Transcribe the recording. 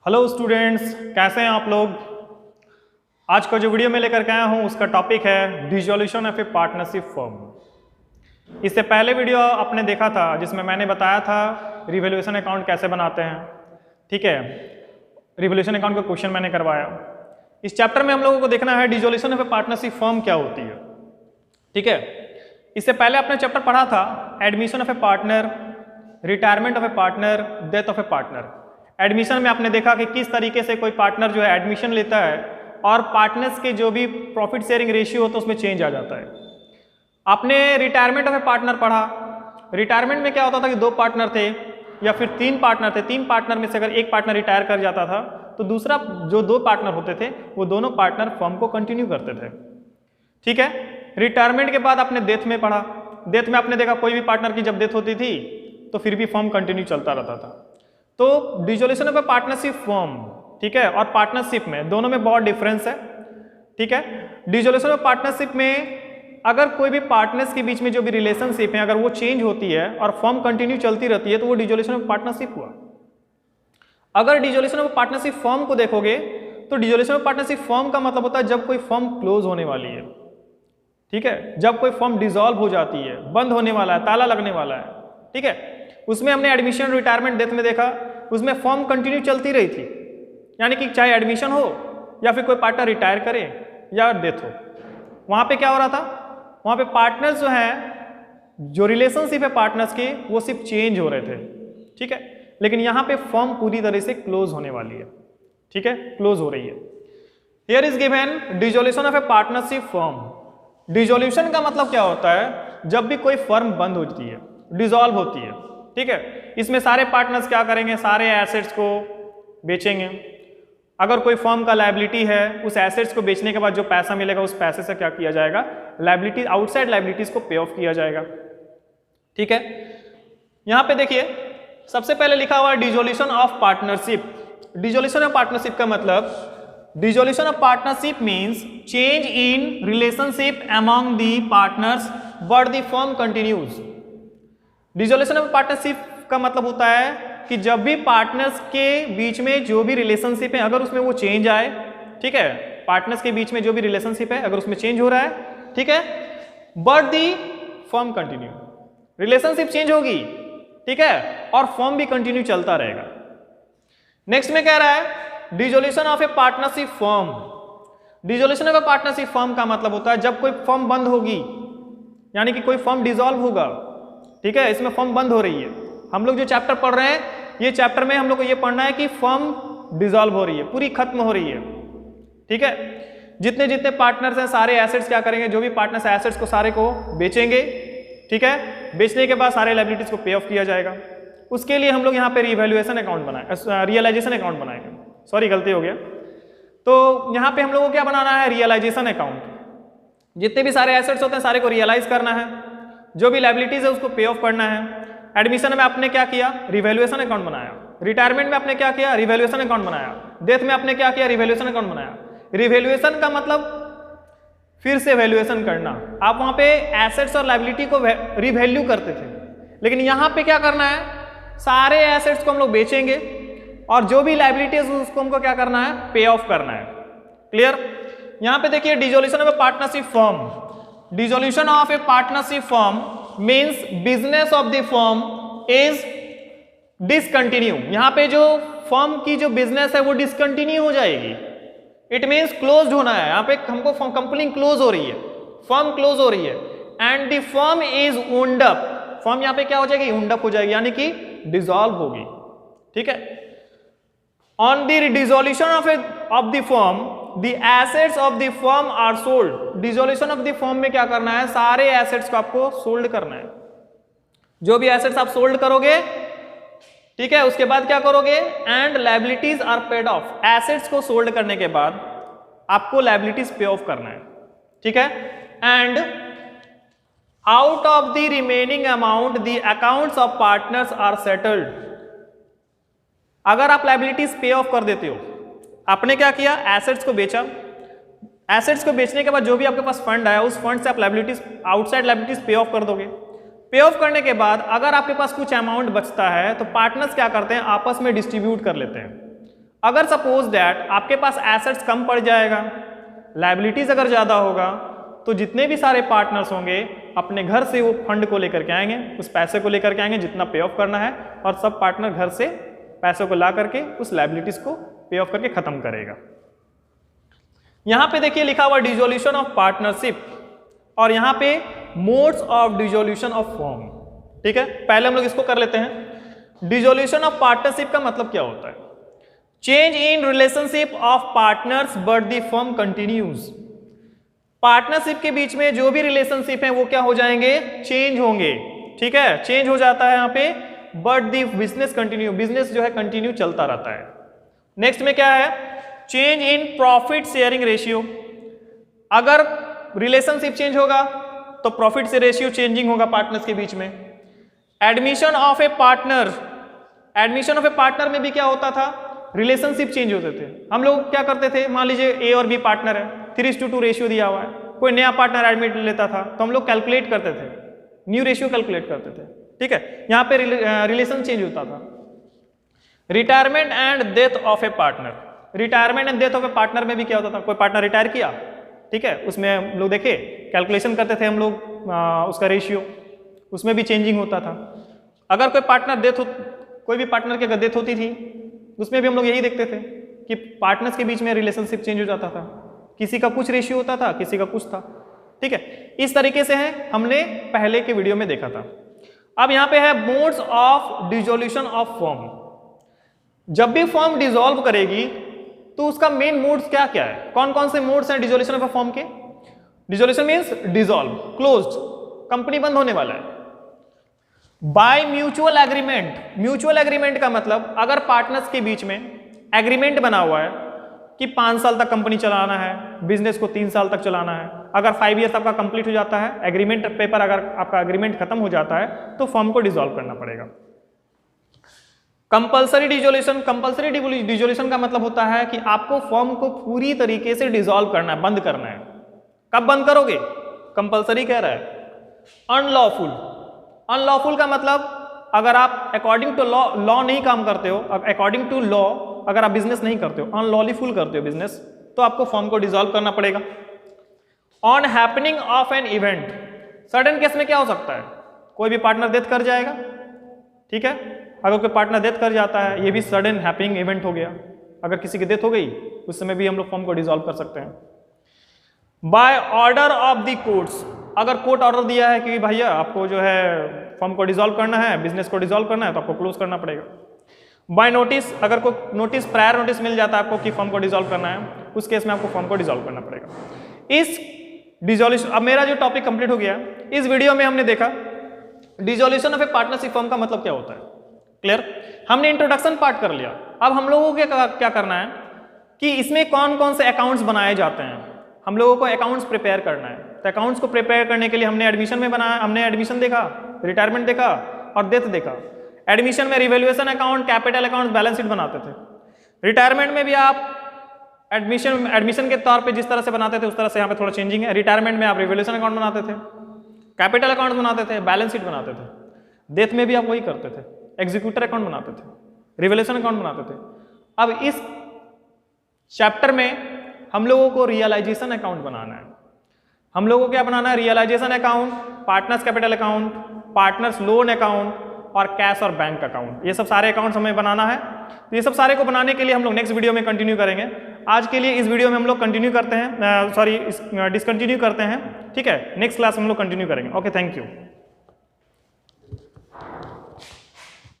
Hello students, कैसे हैं आप लोग। आज का जो वीडियो मैं लेकर के आया हूं उसका टॉपिक है dissolution of A partnership firm. इससे पहले वीडियो आपने देखा था जिसमें मैंने बताया था रिवैल्यूएशन अकाउंट कैसे बनाते हैं। ठीक है, रिवैल्यूएशन अकाउंट का क्वेश्चन मैंने करवाया। इस चैप्टर में हम लोगों को देखना है dissolution of A partnership firm क्या होती है। ठीक है, इससे पहले आपने चैप्टर पढ़ा था admission of A partner, retirement of A partner, death of A partner. Admission में आपने देखा कि किस तरीके से कोई पार्टनर जो है एडमिशन लेता है और पार्टनर्स के जो भी प्रॉफिट शेयरिंग रेशियो होता है उसमें चेंज आ जाता है। आपने रिटायरमेंट ऑफ ए पार्टनर पढ़ा। रिटायरमेंट में क्या होता था कि दो पार्टनर थे या फिर तीन पार्टनर थे। तीन पार्टनर में से अगर एक पार्टनर रिटायर कर जाता था तो दूसरा जो दो पार्टनर होते थे वो दोनों पार्टनर फर्म को कंटिन्यू करते थे। ठीक है, रिटायरमेंट के बाद आपने डेथ में पढ़ा। डेथ में आपने देखा कोई भी पार्टनर की जब डेथ होती थी तो फिर भी फर्म कंटिन्यू चलता रहता था। तो dissolution of A partnership firm, ठीक है, और पार्टनरशिप में दोनों में बहुत डिफरेंस है। ठीक है, डिसॉल्यूशन ऑफ पार्टनरशिप में अगर कोई भी पार्टनर्स के बीच में जो भी रिलेशनशिप है अगर वो चेंज होती है और फर्म कंटिन्यू चलती रहती है तो वो डिसॉल्यूशन ऑफ पार्टनरशिप हुआ। अगर डिसॉल्यूशन ऑफ पार्टनरशिप फर्म को देखोगे तो डिसॉल्यूशन ऑफ पार्टनरशिप फर्म का मतलब होता है जब कोई फर्म क्लोज होने वाली है। ठीक है, जब कोई फर्म डिसॉल्व हो जाती है, बंद होने वाला है, ताला लगने वाला है। ठीक है, उसमें हमने एडमिशन, रिटायरमेंट, डेथ में देखा, उसमें फर्म कंटिन्यू चलती रही थी। यानी कि चाहे एडमिशन हो या फिर कोई पार्टनर रिटायर करे या डेथ हो, वहां पे क्या हो रहा था, वहां पे पार्टनर्स जो हैं, जो रिलेशनशिप है पार्टनर्स के वो सिर्फ चेंज हो रहे थे। ठीक है, लेकिन यहां पे फर्म पूरी तरह से क्लोज होने वाली है। ठीक है, क्लोज हो रही है। Here is given dissolution of A partnership firm. Dissolution का मतलब क्या होता है, जब भी कोई फर्म बंद होती है, डिसॉल्व होती है। ठीक है, इसमें सारे पार्टनर्स क्या करेंगे, सारे एसेट्स को बेचेंगे। अगर कोई फर्म का लायबिलिटी है, उस एसेट्स को बेचने के बाद जो पैसा मिलेगा उस पैसे से क्या किया जाएगा, लायबिलिटी, आउटसाइड लायबिलिटीज को पे ऑफ किया जाएगा। ठीक है, यहां पे देखिए सबसे पहले लिखा हुआ है dissolution of partnership. Dissolution of partnership का मतलब, dissolution of partnership means change in relationship among the partners but the firm continues. Dissolution of partnership का मतलब होता है कि जब भी पार्टनर्स के बीच में जो भी रिलेशनशिप है अगर उसमें वो चेंज आए, ठीक है, पार्टनर्स के बीच में जो भी रिलेशनशिप है अगर उसमें चेंज हो रहा है, ठीक है, but the firm continue, relationship change होगी, ठीक है, और फर्म भी कंटिन्यू चलता रहेगा। नेक्स्ट में कह रहा है dissolution of A partnership firm. Dissolution of A partnership firm का मतलब होता है जब कोई फर्म बंद होगी, यानी कि कोई फर्म डिसॉल्व होगा। ठीक है, इसमें फर्म बंद हो रही है। हम लोग जो चैप्टर पढ़ रहे हैं ये चैप्टर में हम लोग को ये पढ़ना है कि फर्म डिसॉल्व हो रही है, पूरी खत्म हो रही है। ठीक है, जितने जितने पार्टनर्स हैं सारे एसेट्स क्या करेंगे, जो भी पार्टनर्स एसेट्स को सारे को बेचेंगे। ठीक है, बेचने के बाद सारे लायबिलिटीज को पे ऑफ किया जाएगा। उसके लिए हम लोग यहाँ पे रिवैल्यूएशन अकाउंट बनाए, रियलाइजेशन अकाउंट बनाएंगे। सॉरी, गलती हो गया। तो यहाँ पे हम लोग को क्या बनाना है, रियलाइजेशन अकाउंट। जितने भी सारे एसेट्स होते हैं सारे को रियलाइज करना है, जो भी लायबिलिटीज है उसको पे ऑफ करना है। एडमिशन में आपने क्या किया, रिवैल्यूएशन अकाउंट बनाया। रिटायरमेंट में आपने क्या किया, रिवैल्यूएशन अकाउंट बनाया। डेथ में आपने क्या किया, रिवैल्यूएशन अकाउंट बनाया। रिवैल्यूएशन का मतलब फिर से वैल्यूएशन करना। आप वहां पे एसेट्स और लायबिलिटी को रिवैल्यू करते थे, लेकिन यहां पे क्या करना है, सारे एसेट्स को हम लोग बेचेंगे और जो भी लायबिलिटीज उसको हमको क्या करना है, पे ऑफ करना है। क्लियर। यहां पे देखिए dissolution of A partnership firm. Dissolution of A partnership firm means business of the firm is discontinue. यहां पे जो फर्म की जो बिजनेस है वो डिसकंटिन्यू हो जाएगी। इट मीन्स क्लोज होना है। यहां पे हमको कंपनी क्लोज हो रही है, फर्म क्लोज हो रही है, and the firm is wound up. Firm यहां पे क्या हो जाएगी, वुंड अप हो जाएगी, यानी कि डिसॉल्व होगी। ठीक है, on the dissolution of the firm the assets of the firm are sold. Dissolution of the firm में क्या करना है, सारे एसेट्स को आपको सोल्ड करना है। जो भी एसेट्स आप सोल्ड करोगे, ठीक है, उसके बाद क्या करोगे, and liabilities are paid off. Assets को सोल्ड करने के बाद आपको लायबिलिटीज पे ऑफ करना है। ठीक है, and out of the remaining amount the accounts of partners are settled. अगर आप लायबिलिटीज पे ऑफ कर देते हो, आपने क्या किया, एसेट्स को बेचा। एसेट्स को बेचने के बाद जो भी आपके पास फंड आया उस फंड से आप लायबिलिटीज, आउटसाइड लायबिलिटीज पे ऑफ कर दोगे। पे ऑफ करने के बाद अगर आपके पास कुछ अमाउंट बचता है तो पार्टनर्स क्या करते हैं, आपस में डिस्ट्रीब्यूट कर लेते हैं। अगर सपोज दैट आपके पास एसेट्स कम पड़ जाएगा, लायबिलिटीज अगर ज़्यादा होगा, तो जितने भी सारे पार्टनर्स होंगे अपने घर से वो फंड को लेकर के आएंगे, उस पैसे को लेकर के आएंगे जितना पे ऑफ करना है, और सब पार्टनर घर से पैसों को ला करके उस लायबिलिटीज को पे ऑफ करके खत्म करेगा। यहां पे देखिए लिखा हुआ डिसोल्यूशन ऑफ पार्टनरशिप, और यहां पे modes of dissolution of firm. ठीक है, पहले हम लोग इसको कर लेते हैं। डिसोल्यूशन ऑफ पार्टनरशिप का मतलब क्या होता है? Change in relationship of partners but the firm continues. Partnership के बीच में जो भी रिलेशनशिप है वो क्या हो जाएंगे? चेंज होंगे। ठीक है, चेंज हो जाता है यहाँ पे, but the business continue, business जो है कंटिन्यू चलता रहता है। नेक्स्ट में क्या है? Change in profit sharing ratio. अगर रिलेशनशिप चेंज होगा तो प्रॉफिट से रेशियो चेंजिंग होगा पार्टनर्स के बीच में। Admission of A partner, admission of A partner में भी क्या होता था? रिलेशनशिप चेंज होते थे। हम लोग क्या करते थे, मान लीजिए ए और बी पार्टनर है, 3:2 रेशियो दिया हुआ है, कोई नया पार्टनर एडमिट लेता था तो हम लोग कैलकुलेट करते थे, न्यू रेशियो कैलकुलेट करते थे। ठीक है, यहाँ पे रिलेशन चेंज होता था। Retirement and death of A partner, retirement and death of A partner में भी क्या होता था? कोई पार्टनर रिटायर किया, ठीक है, उसमें हम लोग देखे कैलकुलेशन करते थे हम लोग उसका रेशियो, उसमें भी चेंजिंग होता था। अगर कोई पार्टनर डेथ हो, कोई भी पार्टनर की अगर डेथ होती थी उसमें भी हम लोग यही देखते थे कि पार्टनर्स के बीच में रिलेशनशिप चेंज हो जाता था, किसी का कुछ रेशियो होता था, किसी का कुछ था। ठीक है, इस तरीके से है, हमने पहले के वीडियो में देखा था। अब यहाँ पे है modes of dissolution of firm. जब भी फर्म डिसॉल्व करेगी तो उसका मेन मोड्स क्या क्या है? कौन कौन से मोड्स हैं डिसोल्यूशन ऑफ अ फर्म के? Dissolution means dissolve, closed, company बंद होने वाला है। By mutual agreement, mutual agreement का मतलब अगर पार्टनर्स के बीच में एग्रीमेंट बना हुआ है कि 5 साल तक कंपनी चलाना है, बिजनेस को 3 साल तक चलाना है, अगर 5 ईयर्स आपका कंप्लीट हो जाता है, एग्रीमेंट पेपर अगर आपका एग्रीमेंट खत्म हो जाता है तो फर्म को डिसॉल्व करना पड़ेगा। कंपल्सरी डिसोल्यूशन, कंपल्सरी डिसोल्यूशन का मतलब होता है कि आपको फर्म को पूरी तरीके से डिसॉल्व करना है, बंद करना है। कब बंद करोगे? कंपल्सरी कह रहा है। अनलॉफुल, अनलॉफुल का मतलब अगर आप अकॉर्डिंग टू लॉ नहीं काम करते हो, अकॉर्डिंग टू लॉ अगर आप बिजनेस नहीं करते हो, अनलॉलीफुल करते हो बिजनेस, तो आपको फर्म को डिसॉल्व करना पड़ेगा। On happening of an event, sudden case में क्या हो सकता है? कोई भी पार्टनर डेथ कर जाएगा। ठीक है, अगर कोई पार्टनर डेथ कर जाता है, ये भी सडन हैपनिंग इवेंट हो गया। अगर किसी की डेथ हो गई उस समय भी हम लोग फर्म को डिसॉल्व कर सकते हैं। By order of the courts, अगर कोर्ट ऑर्डर दिया है कि भैया आपको जो है फर्म को डिसॉल्व करना है, बिजनेस को डिसॉल्व करना है, तो आपको क्लोज करना पड़ेगा। बाय नोटिस, अगर कोई नोटिस, प्रायर नोटिस मिल जाता है आपको कि फर्म को डिसॉल्व करना है, उस केस में आपको फर्म को डिसॉल्व करना पड़ेगा। इस डिसॉल्यूशन, अब मेरा जो टॉपिक कंप्लीट हो गया, इस वीडियो में हमने देखा dissolution of A partnership firm का मतलब क्या होता है। क्लियर? हमने इंट्रोडक्शन पार्ट कर लिया। अब हम लोगों को क्या करना है कि इसमें कौन कौन से अकाउंट्स बनाए जाते हैं, हम लोगों को अकाउंट्स प्रिपेयर करना है। तो अकाउंट्स को प्रिपेयर करने के लिए हमने एडमिशन में बनाया, हमने एडमिशन देखा, रिटायरमेंट देखा और डेथ देखा। एडमिशन में revaluation account, capital account, balance sheet बनाते थे। रिटायरमेंट में भी आप एडमिशन के तौर पे जिस तरह से बनाते थे उस तरह से यहाँ पे थोड़ा चेंजिंग है। रिटायरमेंट में आप रिवैल्यूएशन अकाउंट बनाते थे, कैपिटल अकाउंट बनाते थे, बैलेंस शीट बनाते थे। डेथ में भी आप वही करते थे, एग्जीक्यूटर अकाउंट बनाते थे, रिवैल्यूएशन अकाउंट बनाते थे। अब इस चैप्टर में हम लोगों को रियलाइजेशन अकाउंट बनाना है। हम लोगों को क्या बनाना है? Realisation account, partners capital account, partners loan account और कैश और बैंक अकाउंट। ये सब सारे अकाउंट्स हमें बनाना है। तो ये सब सारे को बनाने के लिए हम लोग नेक्स्ट वीडियो में कंटिन्यू करेंगे। आज के लिए इस वीडियो में हम लोग कंटिन्यू करते हैं, डिसकंटिन्यू करते हैं। ठीक है, नेक्स्ट क्लास में हम लोग कंटिन्यू करेंगे। Okay, thank you.